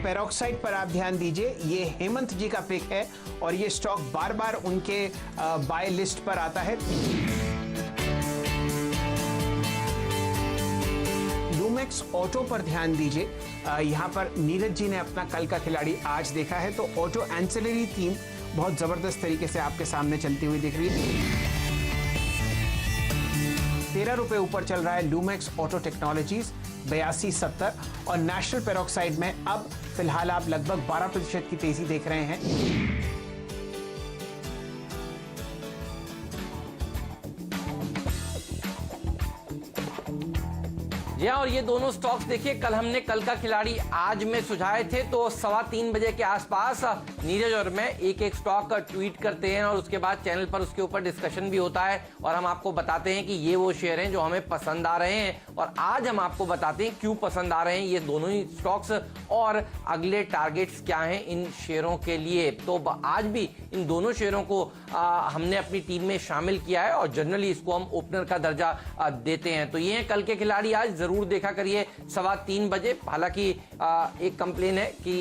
Peroxide पर आप ध्यान दीजिए, ये हेमंत जी का पिक है और ये स्टॉक बार बार उनके बाय लिस्ट पर आता है। लूमेक्स ऑटो पर ध्यान दीजिए, यहाँ पर नीरज जी ने अपना कल का खिलाड़ी आज देखा है, तो ऑटो एंसिलरी थीम बहुत जबरदस्त तरीके से आपके सामने चलती हुई दिख रही है। 13 रुपए ऊपर चल रहा है लूमेक्स ऑटो टेक्नोलॉजीज 8270 और नेशनल पेरोक्साइड में अब फिलहाल आप लगभग 12% की तेजी देख रहे हैं। जी हाँ, और ये दोनों स्टॉक्स देखिए कल हमने कल का खिलाड़ी आज में सुझाए थे, तो 3:15 बजे के आसपास नीरज और मैं एक एक स्टॉक ट्वीट करते हैं और उसके बाद चैनल पर उसके ऊपर डिस्कशन भी होता है और हम आपको बताते हैं कि ये वो शेयर हैं जो हमें पसंद आ रहे हैं और आज हम आपको बताते हैं क्यों पसंद आ रहे हैं ये दोनों ही स्टॉक्स और अगले टारगेट्स क्या हैं इन शेयरों के लिए। तो आज भी इन दोनों शेयरों को हमने अपनी टीम में शामिल किया है और जनरली इसको हम ओपनर का दर्जा देते हैं। तो ये हैं कल के खिलाड़ी, आज जरूर देखा करिए 3:15 बजे। हालांकि एक कंप्लेन है कि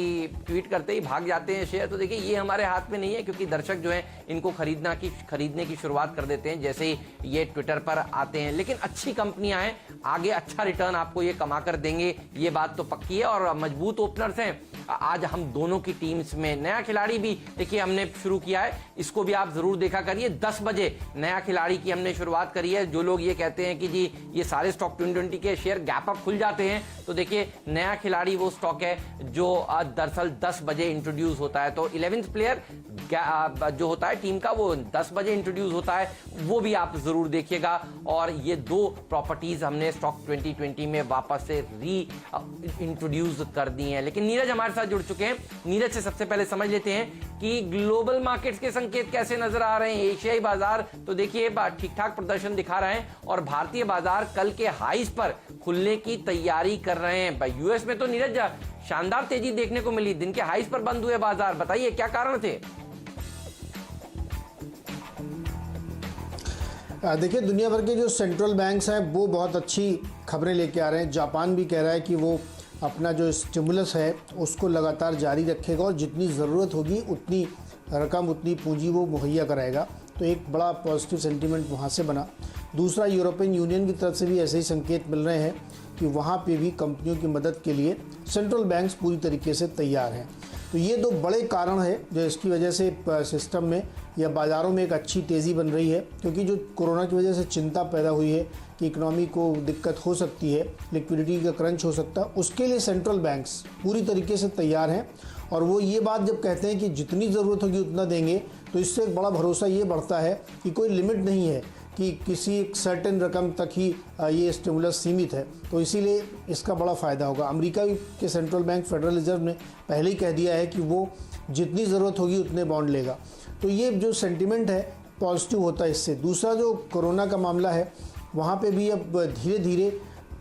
ट्वीट करते ही भाग जाते हैं शेयर, तो देखिए ये हमारे हाथ में नहीं है क्योंकि दर्शक जो हैं इनको खरीदने की शुरुआत कर देते हैं जैसे ही ये ट्विटर पर आते हैं। लेकिन अच्छी कंपनियां हैं, आगे अच्छा रिटर्न आपको ये कमा कर देंगे, ये बात तो पक्की है और मजबूत ओपनर्स हैं। आज हम दोनों की टीम्स में नया खिलाड़ी भी देखिए हमने शुरू किया है, इसको भी आप जरूर देखा करिए। 10 बजे नया खिलाड़ी की हमने शुरुआत करी है। जो लोग ये कहते हैं कि जी ये सारे स्टॉक 2020 के शेयर गैप अप खुल जाते हैं, तो देखिए नया खिलाड़ी वो स्टॉक है जो दरअसल 10 बजे इंट्रोड्यूस होता है। तो 11th प्लेयर जो होता है टीम का वो 10 बजे इंट्रोड्यूस होता है, वो भी आप जरूर देखिएगा। और ये दो प्रॉपर्टीज हमने स्टॉक 2020 में वापस से री इंट्रोड्यूस कर दी हैं। लेकिन नीरज हमारे साथ जुड़ चुके हैं, नीरज से सबसे पहले समझ लेते हैं कि ग्लोबल मार्केट्स के संकेत कैसे नजर आ रहे हैं। एशियाई बाजार तो देखिए ठीक ठाक प्रदर्शन दिखा रहे हैं और भारतीय बाजार कल के हाईज पर खुलने की तैयारी कर रहे हैं। यूएस में तो नीरज शानदार तेजी देखने को मिली, दिन के हाईज पर बंद हुए बाजार, बताइए क्या कारण थे? देखिए दुनिया भर के जो सेंट्रल बैंक्स हैं वो बहुत अच्छी खबरें लेके आ रहे हैं। जापान भी कह रहा है कि वो अपना जो स्टिमुलस है उसको लगातार जारी रखेगा और जितनी ज़रूरत होगी उतनी रकम उतनी पूंजी वो मुहैया कराएगा, तो एक बड़ा पॉजिटिव सेंटीमेंट वहाँ से बना। दूसरा, यूरोपियन यूनियन की तरफ से भी ऐसे ही संकेत मिल रहे हैं कि वहाँ पे भी कंपनियों की मदद के लिए सेंट्रल बैंक्स पूरी तरीके से तैयार हैं। तो ये दो बड़े कारण हैं जो इसकी वजह से सिस्टम में या बाज़ारों में एक अच्छी तेज़ी बन रही है, क्योंकि जो कोरोना की वजह से चिंता पैदा हुई है कि इकनॉमी को दिक्कत हो सकती है, लिक्विडिटी का क्रंच हो सकता है, उसके लिए सेंट्रल बैंक्स पूरी तरीके से तैयार हैं। और वो ये बात जब कहते हैं कि जितनी ज़रूरत होगी उतना देंगे, तो इससे एक बड़ा भरोसा ये बढ़ता है कि कोई लिमिट नहीं है कि किसी एक सर्टेन रकम तक ही ये स्टिमुलस सीमित है। तो इसीलिए इसका बड़ा फ़ायदा होगा। अमेरिका के सेंट्रल बैंक फेडरल रिजर्व ने पहले ही कह दिया है कि वो जितनी ज़रूरत होगी उतने बॉन्ड लेगा। तो ये जो सेंटिमेंट है पॉजिटिव होता है इससे। दूसरा, जो कोरोना का मामला है वहाँ पे भी अब धीरे धीरे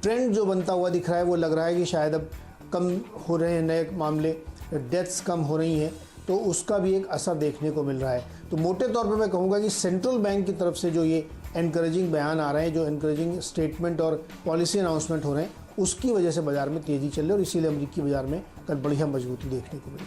ट्रेंड जो बनता हुआ दिख रहा है, वो लग रहा है कि शायद अब कम हो रहे हैं नए मामले, डेथ्स कम हो रही हैं, तो उसका भी एक असर देखने को मिल रहा है। तो मोटे तौर पे मैं कहूँगा कि सेंट्रल बैंक की तरफ से जो ये एनकरेजिंग बयान आ रहे हैं, जो एनकरेजिंग स्टेटमेंट और पॉलिसी अनाउंसमेंट हो रहे हैं, उसकी वजह से बाजार में तेज़ी चल रही है और इसीलिए अमेरिकी बाजार में कल बढ़िया मजबूती देखने को मिली।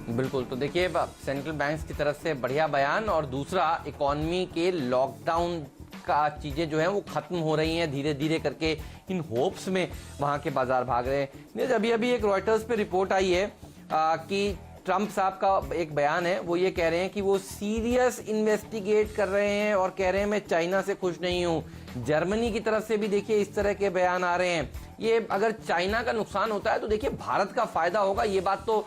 बिल्कुल, तो देखिए सेंट्रल बैंक्स की तरफ से बढ़िया बयान। और दूसरा, इकोनॉमी के लॉकडाउन का चीज़ें जो हैं वो ख़त्म हो रही हैं धीरे धीरे करके, इन होप्स में वहाँ के बाजार भाग रहे हैं। अभी एक रॉयटर्स पे रिपोर्ट आई है कि ट्रंप साहब का एक बयान है, वो ये कह रहे हैं कि वो सीरियस इन्वेस्टिगेट कर रहे हैं और कह रहे हैं मैं चाइना से खुश नहीं हूँ। जर्मनी की तरफ से भी देखिए इस तरह के बयान आ रहे हैं। ये अगर चाइना का नुकसान होता है तो देखिए भारत का फायदा होगा, ये बात तो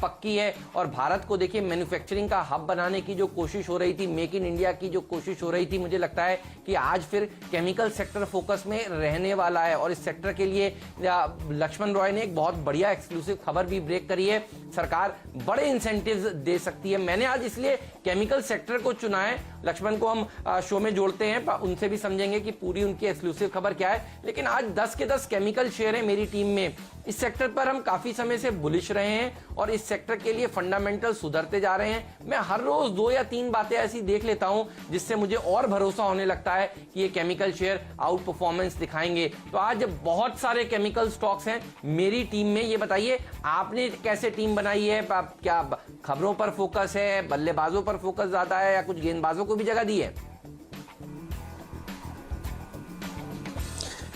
पक्की है। और भारत को देखिए मैन्युफैक्चरिंग का हब बनाने की जो कोशिश हो रही थी, मेक इन इंडिया की जो कोशिश हो रही थी, मुझे लगता है कि आज फिर केमिकल सेक्टर फोकस में रहने वाला है। और इस सेक्टर के लिए लक्ष्मण रॉय ने एक बहुत बढ़िया एक्सक्लूसिव खबर भी ब्रेक करी है। सरकार बड़े इंसेंटिव्स दे सकती है। मैंने आज इसलिए केमिकल सेक्टर को चुना है। लक्ष्मण को हम शो में जोड़ते हैं, उनसे भी समझेंगे कि पूरी उनकी एक्सक्लूसिव खबर क्या है। लेकिन आज 10 के 10 केमिकल केमिकल शेयर है मेरी टीम में। इस सेक्टर पर हम काफी समय से बुलिश रहे हैं और इस सेक्टर के लिए फंडामेंटल सुधरते जा रहे हैं। मैं हर रोज 2 या 3 बातें ऐसी देख लेता हूं जिससे मुझे और भरोसा होने लगता है कि ये केमिकल शेयर आउट परफॉर्मेंस दिखाएंगे। तो आज बहुत सारे केमिकल स्टॉक्स हैं मेरी टीम में। ये बताइए आपने कैसे टीम बनाई है? क्या खबरों पर फोकस है, बल्लेबाजों पर फोकस ज्यादा है, या कुछ गेंदबाजों को भी जगह दी है?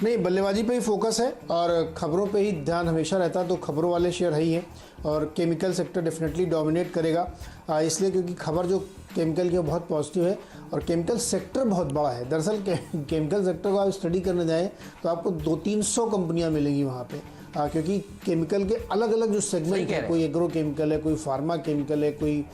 नहीं, बल्लेबाजी पे ही फोकस है और खबरों पे ही ध्यान हमेशा रहता है, तो खबरों वाले शेयर है ही है और केमिकल सेक्टर डेफिनेटली डोमिनेट करेगा, इसलिए क्योंकि खबर जो केमिकल की बहुत पॉजिटिव है और केमिकल सेक्टर बहुत बड़ा है। दरअसल केमिकल सेक्टर को आप स्टडी करने जाएँ तो आपको 200-300 कंपनियाँ मिलेंगी वहाँ पे, क्योंकि केमिकल के अलग अलग जो सेगमेंट है, कोई एग्रो केमिकल है, कोई फार्मा केमिकल है, कोई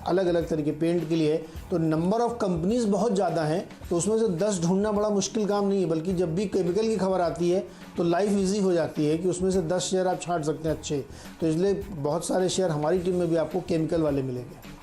अलग अलग तरीके पेंट के लिए है, तो नंबर ऑफ कंपनीज बहुत ज़्यादा हैं। तो उसमें से 10 ढूंढना बड़ा मुश्किल काम नहीं है, बल्कि जब भी केमिकल की खबर आती है तो लाइफ इजी हो जाती है कि उसमें से 10 शेयर आप छांट सकते हैं अच्छे। तो इसलिए बहुत सारे शेयर हमारी टीम में भी आपको केमिकल वाले मिलेंगे।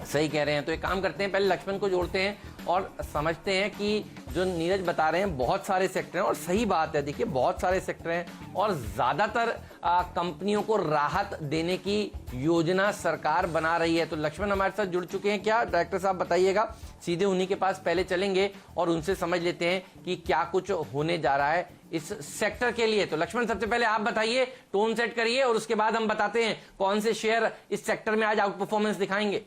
सही कह रहे हैं। तो एक काम करते हैं, पहले लक्ष्मण को जोड़ते हैं और समझते हैं कि जो नीरज बता रहे हैं बहुत सारे सेक्टर हैं, और सही बात है। देखिए बहुत सारे सेक्टर हैं और ज़्यादातर कंपनियों को राहत देने की योजना सरकार बना रही है। तो लक्ष्मण हमारे साथ जुड़ चुके हैं क्या? डायरेक्टर साहब बताइएगा। सीधे उन्हीं के पास पहले चलेंगे और उनसे समझ लेते हैं कि क्या कुछ होने जा रहा है इस सेक्टर के लिए। तो लक्ष्मण सबसे पहले आप बताइए, टोन सेट करिए और उसके बाद हम बताते हैं कौन से शेयर इस सेक्टर में आज आउट परफॉर्मेंस दिखाएंगे।